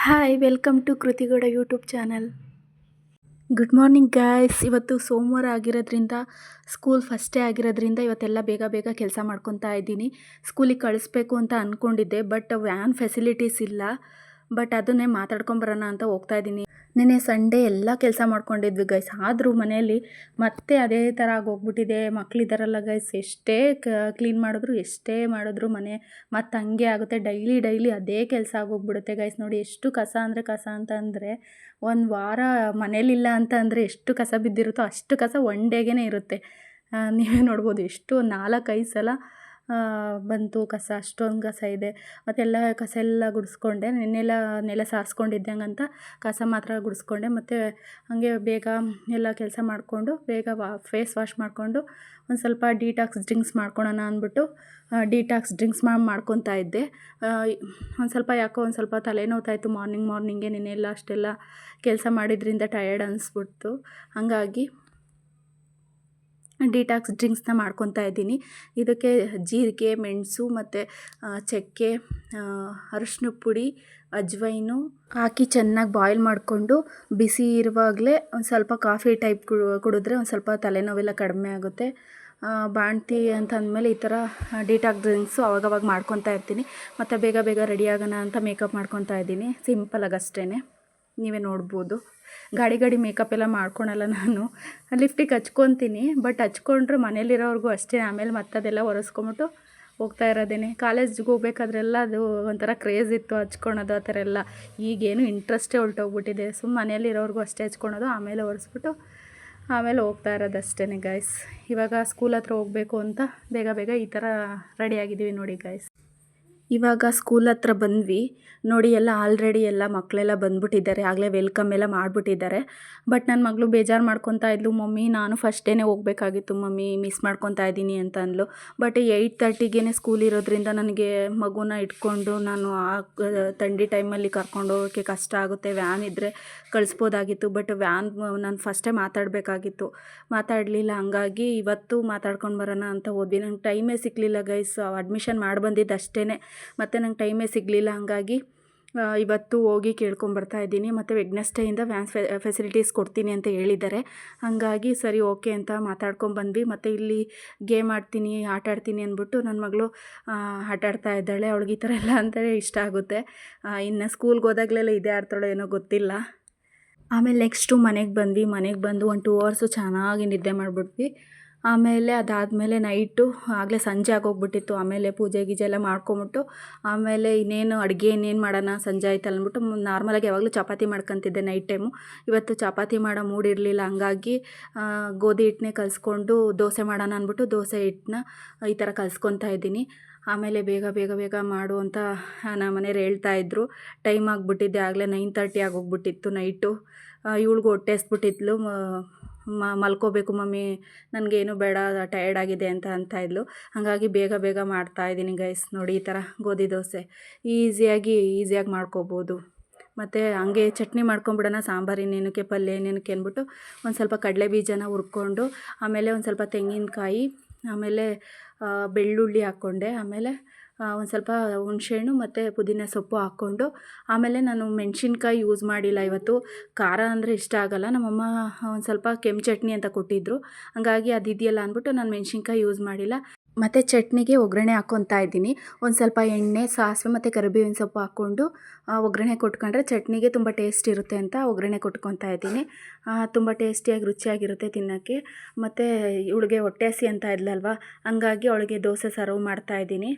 Hi welcome to Kritigowda YouTube channel. Good morning guys. ಇವತ್ತು ಸೋಮವಾರ ಆಗಿರೋದ್ರಿಂದ ಸ್ಕೂಲ್ ಫಸ್ಟ್ ಡೇ ಆಗಿರೋದ್ರಿಂದ ಇವತ್ತೆಲ್ಲ ಬೇಗ ಬೇಗ ಕೆಲಸ ಮಾಡ್ಕೊತಾ ಇದ್ದೀನಿ. ಸ್ಕೂಲಿಗೆ ಕಳಿಸ್ಬೇಕು ಅಂತ ಅಂದ್ಕೊಂಡಿದ್ದೆ, ಬಟ್ ವ್ಯಾನ್ ಫೆಸಿಲಿಟೀಸ್ ಇಲ್ಲ. ಬಟ್ ಅದನ್ನೇ ಮಾತಾಡ್ಕೊಂಬರೋಣ ಅಂತ ಹೋಗ್ತಾ ಇದ್ದೀನಿ. ನೆನ್ನೆ ಸಂಡೇ ಎಲ್ಲ ಕೆಲಸ ಮಾಡ್ಕೊಂಡಿದ್ವಿ ಗೈಸ್, ಆದರೂ ಮನೆಯಲ್ಲಿ ಮತ್ತೆ ಅದೇ ಥರ ಆಗೋಗ್ಬಿಟ್ಟಿದೆ. ಮಕ್ಕಳಿದ್ದಾರಲ್ಲ ಗೈಸ್, ಎಷ್ಟೇ ಕ್ಲೀನ್ ಮಾಡಿದ್ರು ಎಷ್ಟೇ ಮಾಡಿದ್ರು ಮನೆ ಮತ್ತು ಹಂಗೆ ಆಗುತ್ತೆ. ಡೈಲಿ ಅದೇ ಕೆಲಸ ಆಗೋಗ್ಬಿಡುತ್ತೆ ಗೈಸ್. ನೋಡಿ ಎಷ್ಟು ಕಸ ಅಂದರೆ ಕಸ ಅಂತ ಒಂದು ವಾರ ಮನೇಲಿಲ್ಲ ಅಂತ ಅಂದರೆ ಎಷ್ಟು ಕಸ ಬಿದ್ದಿರುತ್ತೋ ಅಷ್ಟು ಕಸ ಒನ್ ಡೇಗೇ ಇರುತ್ತೆ. ನೀವೇ ನೋಡ್ಬೋದು ಎಷ್ಟು 4-5 ಸಲ ಬಂತು ಕಸ, ಅಷ್ಟೊಂದು ಕಸ ಇದೆ. ಮತ್ತೆಲ್ಲ ಕಸ ಎಲ್ಲ ಗುಡಿಸ್ಕೊಂಡೆ. ನೆಲ ಸಾರಿಸ್ಕೊಂಡಿದ್ದಂಗಂತ ಕಸ ಮಾತ್ರ ಗುಡಿಸ್ಕೊಂಡೆ. ಮತ್ತು ಹಾಗೆ ಬೇಗ ಎಲ್ಲ ಕೆಲಸ ಮಾಡಿಕೊಂಡು ಬೇಗ ಫೇಸ್ ವಾಶ್ ಮಾಡಿಕೊಂಡು ಒಂದು ಸ್ವಲ್ಪ ಡಿಟಾಕ್ಸ್ ಡ್ರಿಂಕ್ಸ್ ಮಾಡ್ಕೊಳೋಣ ಅಂದ್ಬಿಟ್ಟು ಡಿಟಾಕ್ಸ್ ಡ್ರಿಂಕ್ಸ್ ಮಾಡ್ಕೊತಾ ಇದ್ದೆ. ಒಂದು ಸ್ವಲ್ಪ ತಲೆನೋವ್ತಾಯಿತ್ತು ಮಾರ್ನಿಂಗೇ. ನೆನ್ನೆಲ್ಲ ಅಷ್ಟೆಲ್ಲ ಕೆಲಸ ಮಾಡಿದ್ರಿಂದ ಟಯರ್ಡ್ ಅನಿಸ್ಬಿಡ್ತು. ಹಾಗಾಗಿ ಡಿಟಾಕ್ಸ್ ಡ್ರಿಂಕ್ಸ್ನ ಮಾಡ್ಕೊತಾ ಇದ್ದೀನಿ. ಇದಕ್ಕೆ ಜೀರಿಗೆ, ಮೆಣಸು ಮತ್ತು ಚಕ್ಕೆ, ಅರಿಶಿನ ಪುಡಿ, ಅಜ್ವೈನು ಹಾಕಿ ಚೆನ್ನಾಗಿ ಬಾಯ್ಲ್ ಮಾಡಿಕೊಂಡು ಬಿಸಿ ಇರುವಾಗಲೇ ಒಂದು ಸ್ವಲ್ಪ ಕಾಫಿ ಟೈಪ್ ಕುಡಿದ್ರೆ ಒಂದು ಸ್ವಲ್ಪ ತಲೆನೋವೆಲ್ಲ ಕಡಿಮೆ ಆಗುತ್ತೆ. ಬಾಣ್ತಿ ಅಂತ ಅಂದಮೇಲೆ ಈ ಥರ ಡಿಟಾಕ್ಸ್ ಡ್ರಿಂಕ್ಸು ಅವಾಗವಾಗ ಮಾಡ್ಕೊತಾ ಇರ್ತೀನಿ. ಮತ್ತು ಬೇಗ ರೆಡಿ ಆಗೋಣ ಅಂತ ಮೇಕಪ್ ಮಾಡ್ಕೊತಾ ಇದ್ದೀನಿ. ಸಿಂಪಲಾಗಿ ಅಷ್ಟೇ, ನೀವೇ ನೋಡ್ಬೋದು. ಗಾಡಿ ಮೇಕಪ್ ಎಲ್ಲ ಮಾಡ್ಕೊಳಲ್ಲ ನಾನು. ಲಿಫ್ಟಿಗೆ ಹಚ್ಕೊತೀನಿ, ಬಟ್ ಹಚ್ಕೊಂಡ್ರೆ ಮನೇಲಿರೋರ್ಗೂ ಅಷ್ಟೇ. ಆಮೇಲೆ ಮತ್ತದೆಲ್ಲ ಒರೆಸ್ಕೊಂಬಿಟ್ಟು ಹೋಗ್ತಾ ಇರೋದೇನೆ. ಕಾಲೇಜ್ಗೆ ಹೋಗ್ಬೇಕಾದ್ರೆಲ್ಲ ಅದು ಒಂಥರ ಕ್ರೇಜ್ ಇತ್ತು ಹಚ್ಕೊಳೋದು, ಆ ಥರ ಎಲ್ಲ. ಈಗೇನು ಇಂಟ್ರೆಸ್ಟೇ ಹೊರಟೋಗ್ಬಿಟ್ಟಿದೆ. ಮನೇಲಿರೋರ್ಗೂ ಅಷ್ಟೇ ಹಚ್ಕೊಳೋದು, ಆಮೇಲೆ ಒರೆಸ್ಬಿಟ್ಟು ಆಮೇಲೆ ಹೋಗ್ತಾ ಇರೋದು ಅಷ್ಟೇ ಗೈಸ್. ಇವಾಗ ಸ್ಕೂಲ್ ಹತ್ರ ಹೋಗಬೇಕು ಅಂತ ಬೇಗ ಈ ಥರ ರೆಡಿಯಾಗಿದ್ದೀವಿ ನೋಡಿ ಗೈಸ್. ಇವಾಗ ಸ್ಕೂಲ್ ಹತ್ರ ಬಂದ್ವಿ ನೋಡಿ. ಆಲ್ರೆಡಿ ಎಲ್ಲ ಮಕ್ಕಳೆಲ್ಲ ಬಂದ್ಬಿಟ್ಟಿದ್ದಾರೆ. ಆಗಲೇ ವೆಲ್ಕಮ್ ಎಲ್ಲ ಮಾಡಿಬಿಟ್ಟಿದ್ದಾರೆ. ಬಟ್ ನನ್ನ ಮಗಳು ಬೇಜಾರು ಮಾಡ್ಕೊತಾ ಇದ್ಲು, ಮಮ್ಮಿ ನಾನು ಫಸ್ಟ್ ಡೇನೇ ಹೋಗಬೇಕಾಗಿತ್ತು ಮಮ್ಮಿ, ಮಿಸ್ ಮಾಡ್ಕೊತಾ ಇದ್ದೀನಿ ಅಂತ ಅಂದ್ಲು. ಬಟ್ 8:30ಗೆ ಸ್ಕೂಲ್ ಇರೋದ್ರಿಂದ ನನಗೆ ಮಗುನ ಇಟ್ಕೊಂಡು ನಾನು ಥಂಡಿ ಟೈಮಲ್ಲಿ ಕರ್ಕೊಂಡು ಹೋಗೋಕ್ಕೆ ಕಷ್ಟ ಆಗುತ್ತೆ. ವ್ಯಾನ್ ಇದ್ದರೆ ಕಳಿಸ್ಬೋದಾಗಿತ್ತು, ಬಟ್ ವ್ಯಾನ್ ನಾನು ಫಸ್ಟೇ ಮಾತಾಡಲಿಲ್ಲ. ಹಂಗಾಗಿ ಇವತ್ತು ಮಾತಾಡ್ಕೊಂಡು ಬರೋಣ ಅಂತ ಹೋದ್ವಿ. ನಂಗೆ ಟೈಮೇ ಸಿಗಲಿಲ್ಲ ಗೈಸ್. ಅಡ್ಮಿಷನ್ ಮಾಡಿ ಬಂದಿದ್ದು ಅಷ್ಟೇ, ಮತ್ತು ನಂಗೆ ಟೈಮೇ ಸಿಗಲಿಲ್ಲ. ಹಂಗಾಗಿ ಇವತ್ತು ಹೋಗಿ ಕೇಳ್ಕೊಂಬರ್ತಾ ಇದ್ದೀನಿ. ಮತ್ತು ವೆಡ್ನೆಸ್ಡೇಯಿಂದ ವ್ಯಾನ್ ಫೆಸಿಲಿಟೀಸ್ ಕೊಡ್ತೀನಿ ಅಂತ ಹೇಳಿದ್ದಾರೆ. ಹಾಗಾಗಿ ಸರಿ ಓಕೆ ಅಂತ ಮಾತಾಡ್ಕೊಂಬಂದ್ವಿ. ಮತ್ತು ಇಲ್ಲಿ ಗೇಮ್ ಆಟ ಆಡ್ತೀನಿ ಅಂದ್ಬಿಟ್ಟು ನನ್ನ ಮಗಳು ಆಟಾಡ್ತಾ ಇದ್ದಾಳೆ. ಅವಳಿಗೆ ಈ ಥರ ಎಲ್ಲ ಅಂದರೆ ಇಷ್ಟ ಆಗುತ್ತೆ. ಇನ್ನು ಸ್ಕೂಲ್ಗೆ ಹೋದಾಗಲೆಲ್ಲ ಇದೇ ಆಡ್ತಾಳೋ ಏನೋ ಗೊತ್ತಿಲ್ಲ. ಆಮೇಲೆ ನೆಕ್ಸ್ಟು ಮನೆಗೆ ಬಂದು 1-2 ಅವರ್ಸು ಚೆನ್ನಾಗಿ ನಿದ್ದೆ ಮಾಡಿಬಿಟ್ವಿ. ಆಮೇಲೆ ಅದಾದಮೇಲೆ ನೈಟು ಆಗಲೇ ಸಂಜೆ ಆಗೋಗ್ಬಿಟ್ಟಿತ್ತು. ಆಮೇಲೆ ಪೂಜೆ ಗೀಜೆ ಎಲ್ಲ ಮಾಡ್ಕೊಂಬಿಟ್ಟು ಆಮೇಲೆ ಇನ್ನೇನು ಮಾಡೋಣ, ಸಂಜೆ ಆಯ್ತಲ್ಲ ಅಂದ್ಬಿಟ್ಟು ನಾರ್ಮಲಾಗಿ ಯಾವಾಗಲೂ ಚಪಾತಿ ಮಾಡ್ಕೊತಿದ್ದೆ ನೈಟ್ ಟೈಮು. ಇವತ್ತು ಚಪಾತಿ ಮಾಡೋ ಮೂಡ್ ಇರಲಿಲ್ಲ. ಹಂಗಾಗಿ ಗೋಧಿ ಹಿಟ್ಟನ್ನೇ ಕಲಿಸ್ಕೊಂಡು ದೋಸೆ ಮಾಡೋಣ ಅಂದ್ಬಿಟ್ಟು ದೋಸೆ ಹಿಟ್ಟನ್ನ ಈ ಥರ ಕಲಿಸ್ಕೊತಾ ಇದ್ದೀನಿ. ಆಮೇಲೆ ಬೇಗ ಮಾಡು ಅಂತ ನಮ್ಮ ಮನೆಯವ್ರು ಹೇಳ್ತಾಯಿದ್ರು. ಟೈಮ್ ಆಗಿಬಿಟ್ಟಿದ್ದೆ, ಆಗಲೇ 9:30 ಆಗೋಗ್ಬಿಟ್ಟಿತ್ತು ನೈಟು. ಇವಳಿಗೂ ಹೊಟ್ಟೆ ಹಸ್ಬಿಟ್ಟಿದ್ಲು. ಮಲ್ಕೋಬೇಕು ಮಮ್ಮಿ, ನನಗೇನು ಬೇಡ, ಟಯರ್ಡ್ ಆಗಿದೆ ಅಂತ ಇದ್ಲು. ಹಾಗಾಗಿ ಬೇಗ ಮಾಡ್ತಾಯಿದ್ದೀನಿ ಗೈಸ್. ನೋಡಿ ಈ ಥರ ಗೋಧಿ ದೋಸೆ ಈಸಿಯಾಗಿ ಮಾಡ್ಕೋಬೋದು. ಮತ್ತು ಹಂಗೆ ಚಟ್ನಿ ಮಾಡ್ಕೊಂಬಿಡೋಣ, ಸಾಂಬಾರು ಇನ್ನೇನಕ್ಕೆ, ಪಲ್ಯ ಇನ್ನೇನಕ್ಕೆ ಅಂದ್ಬಿಟ್ಟು ಒಂದು ಸ್ವಲ್ಪ ಕಡಲೆ ಬೀಜನ ಹುರ್ಕೊಂಡು, ಆಮೇಲೆ ಒಂದು ಸ್ವಲ್ಪ ತೆಂಗಿನಕಾಯಿ, ಆಮೇಲೆ ಬೆಳ್ಳುಳ್ಳಿ ಹಾಕ್ಕೊಂಡೆ, ಆಮೇಲೆ ಒಂದು ಸ್ವಲ್ಪ ಹುಣಸೆಹಣ್ಣು ಮತ್ತು ಪುದೀನ ಸೊಪ್ಪು ಹಾಕ್ಕೊಂಡು, ಆಮೇಲೆ ನಾನು ಮೆಣಸಿನ್ಕಾಯಿ ಯೂಸ್ ಮಾಡಿಲ್ಲ ಇವತ್ತು. ಖಾರ ಅಂದರೆ ಇಷ್ಟ ಆಗೋಲ್ಲ. ನಮ್ಮಮ್ಮ ಒಂದು ಸ್ವಲ್ಪ ಕೆಂಪು ಚಟ್ನಿ ಅಂತ ಕೊಟ್ಟಿದ್ದರು. ಹಾಗಾಗಿ ಅದಿದೆಯಲ್ಲ ಅಂದ್ಬಿಟ್ಟು ನಾನು ಮೆಣಸಿನ್ಕಾಯಿ ಯೂಸ್ ಮಾಡಿಲ್ಲ. ಮತ್ತು ಚಟ್ನಿಗೆ ಒಗ್ಗರಣೆ ಹಾಕ್ಕೊತಾ ಇದ್ದೀನಿ. ಒಂದು ಸ್ವಲ್ಪ ಎಣ್ಣೆ, ಸಾಸಿವೆ ಮತ್ತು ಕರಿಬೇವಿನ ಸೊಪ್ಪು ಹಾಕ್ಕೊಂಡು ಒಗ್ಗರಣೆ ಕೊಟ್ಕೊಂಡ್ರೆ ಚಟ್ನಿಗೆ ತುಂಬ ಟೇಸ್ಟ್ ಇರುತ್ತೆ ಅಂತ ಒಗ್ಗರಣೆ ಕೊಟ್ಕೊತಾ ಇದ್ದೀನಿ. ತುಂಬ ಟೇಸ್ಟಿಯಾಗಿ ರುಚಿಯಾಗಿರುತ್ತೆ ತಿನ್ನೋಕ್ಕೆ. ಮತ್ತು ಇವಳಿಗೆ ಹೊಟ್ಟೆ ಹಸಿ ಅಂತ ಇದ್ಲಲ್ವ, ಹಂಗಾಗಿ ಅವಳಿಗೆ ದೋಸೆ ಸರ್ವ್ ಮಾಡ್ತಾಯಿದ್ದೀನಿ.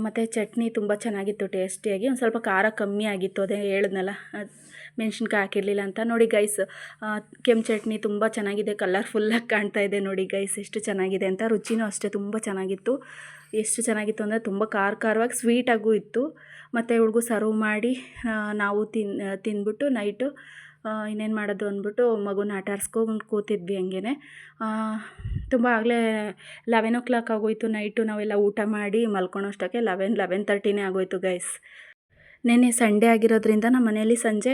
ಮತ್ತು ಚಟ್ನಿ ತುಂಬ ಚೆನ್ನಾಗಿತ್ತು ಟೇಸ್ಟಿಯಾಗಿ. ಒಂದು ಸ್ವಲ್ಪ ಖಾರ ಕಮ್ಮಿ ಆಗಿತ್ತು, ಅದೇ ಹೇಳಿದ್ನಲ್ಲ ಮೆಣಸಿನ್ಕಾಯಿ ಹಾಕಿರಲಿಲ್ಲ ಅಂತ. ನೋಡಿ ಗೈಸ್, ಕೆಂಪು ಚಟ್ನಿ ತುಂಬ ಚೆನ್ನಾಗಿದೆ, ಕಲರ್ಫುಲ್ಲಾಗಿ ಕಾಣ್ತಾ ಇದೆ ನೋಡಿ ಗೈಸ್, ಎಷ್ಟು ಚೆನ್ನಾಗಿದೆ ಅಂತ. ರುಚಿನೂ ಅಷ್ಟೇ ತುಂಬ ಚೆನ್ನಾಗಿತ್ತು. ಎಷ್ಟು ಚೆನ್ನಾಗಿತ್ತು ಅಂದರೆ ತುಂಬ ಖಾರವಾಗಿ ಸ್ವೀಟಾಗೂ ಇತ್ತು. ಮತ್ತು ಇವ್ಳಿಗೂ ಸರ್ವ್ ಮಾಡಿ ನಾವು ತಿಂದ್ಬಿಟ್ಟು ನೈಟು ಇನ್ನೇನು ಮಾಡೋದು ಅಂದ್ಬಿಟ್ಟು ಮಗುನ ಆಟ ಆಡಿಸ್ಕೊಂಡು ಕೂತಿದ್ವಿ ಹಂಗೇ. ತುಂಬ ಆಗಲೇ 11 o'clock ಆಗೋಯಿತು ನೈಟು. ನಾವೆಲ್ಲ ಊಟ ಮಾಡಿ ಮಲ್ಕೊಳೋಷ್ಟಕ್ಕೆ 11:30 ಆಗೋಯಿತು ಗೈಸ್. ನೆನ್ನೆ ಸಂಡೇ ಆಗಿರೋದ್ರಿಂದ ನಮ್ಮ ಮನೆಯಲ್ಲಿ ಸಂಜೆ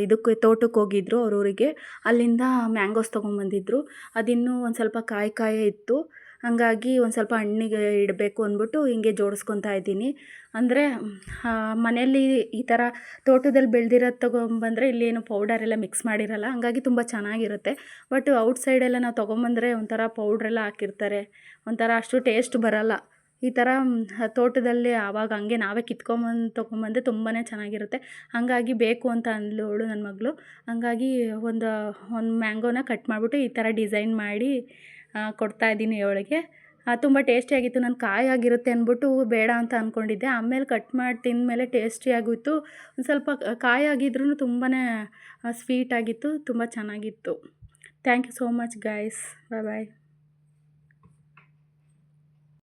ಇದಕ್ಕೆ ತೋಟಕ್ಕೆ ಹೋಗಿದ್ರು ಅವ್ರ ಊರಿಗೆ. ಅಲ್ಲಿಂದ ಮ್ಯಾಂಗೋಸ್ ತೊಗೊಂಬಂದಿದ್ರು. ಅದಿನ್ನೂ ಒಂದು ಸ್ವಲ್ಪ ಕಾಯಿ ಇತ್ತು. ಹಂಗಾಗಿ ಒಂದು ಸ್ವಲ್ಪ ಹಣ್ಣಿಗೆ ಇಡಬೇಕು ಅಂದ್ಬಿಟ್ಟು ಹಿಂಗೆ ಜೋಡಿಸ್ಕೊತಾ ಇದ್ದೀನಿ. ಅಂದರೆ ಮನೆಯಲ್ಲಿ ಈ ಥರ ತೋಟದಲ್ಲಿ ಬೆಳೆದಿರೋದು ತೊಗೊಂಬಂದರೆ ಇಲ್ಲೇನು ಪೌಡರೆಲ್ಲ ಮಿಕ್ಸ್ ಮಾಡಿರಲ್ಲ, ಹಂಗಾಗಿ ತುಂಬ ಚೆನ್ನಾಗಿರುತ್ತೆ. ಬಟ್ ಔಟ್ಸೈಡೆಲ್ಲ ನಾವು ತೊಗೊಂಬಂದರೆ ಒಂಥರ ಪೌಡ್ರೆಲ್ಲ ಹಾಕಿರ್ತಾರೆ, ಒಂಥರ ಅಷ್ಟು ಟೇಸ್ಟ್ ಬರಲ್ಲ. ಈ ಥರ ತೋಟದಲ್ಲಿ ಆವಾಗ ಹಂಗೆ ನಾವೇ ಕಿತ್ಕೊಂಬಂದು ತೊಗೊಂಬಂದರೆ ತುಂಬಾ ಚೆನ್ನಾಗಿರುತ್ತೆ. ಹಾಗಾಗಿ ಬೇಕು ಅಂತ ಅಂದಳು ನನ್ನ ಮಗಳು. ಹಂಗಾಗಿ ಒಂದು ಮ್ಯಾಂಗೋನ ಕಟ್ ಮಾಡಿಬಿಟ್ಟು ಈ ಥರ ಡಿಸೈನ್ ಮಾಡಿ ಕೊಡ್ತಾಯಿದ್ದೀನಿ ಅವಳಿಗೆ. ತುಂಬ ಟೇಸ್ಟಿಯಾಗಿತ್ತು. ನಾನು ಕಾಯಾಗಿರುತ್ತೆ ಅಂದ್ಬಿಟ್ಟು ಬೇಡ ಅಂತ ಅಂದ್ಕೊಂಡಿದ್ದೆ. ಆಮೇಲೆ ಕಟ್ ಮಾಡಿ ತಿಂದಮೇಲೆ ಟೇಸ್ಟಿಯಾಗಿತ್ತು. ಒಂದು ಸ್ವಲ್ಪ ಕಾಯಾಗಿದ್ರೂ ತುಂಬಾ ಸ್ವೀಟಾಗಿತ್ತು, ತುಂಬ ಚೆನ್ನಾಗಿತ್ತು. Thank you so much guys. Bye bye.